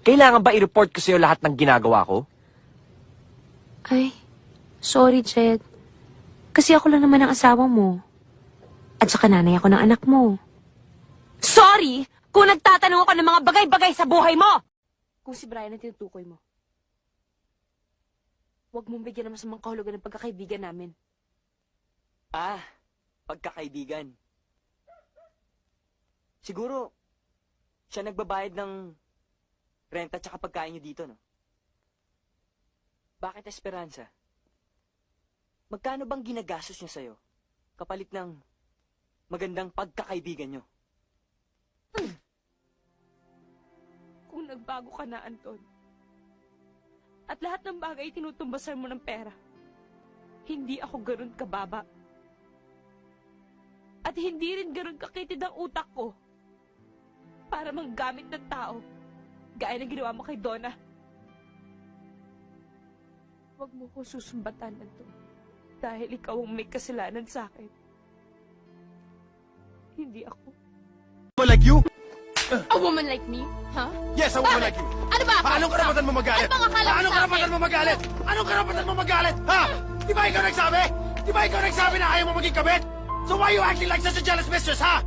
Kailangan ba i-report ko sa'yo lahat ng ginagawa ko? Ay, sorry, Jed. Kasi ako lang naman ang asawa mo. At saka nanay ako ng anak mo. Sorry kung nagtatanong ako ng mga bagay-bagay sa buhay mo! Kung si Brian ang tinutukoy mo, huwag mong bigyan ng masamang kahulugan ng pagkakaibigan namin. Ah, pagkakaibigan. Siguro, siya nagbabayad ng renta at pagkain niyo dito, no? Bakit Esperanza? Magkano bang ginagastos niya sa'yo kapalit ng magandang pagkakaibigan niyo? Kung nagbago ka na, Anton, at lahat ng bagay tinutumbasan mo ng pera, hindi ako ganun kababa. At hindi rin ganun kakitid ang utak ko para manggamit ng tao gaya ng ginawa mo kay Donna. Huwag mo ko susumbatan, Anton, dahil ikaw ang may kasalanan sa akin. Hindi ako. Like you? A woman like me? Huh? Yes, a woman like you. Ano ba ako? Anong karapatan mo magalit? Ano bang akala mo Anong sa karapatan akin? mo magalit? Anong karapatan mo magalit? Ha? Di ba ikaw nagsabi? Di ba ikaw nagsabi na ayaw mo maging kabit? So why you acting like such a jealous mistress, ha?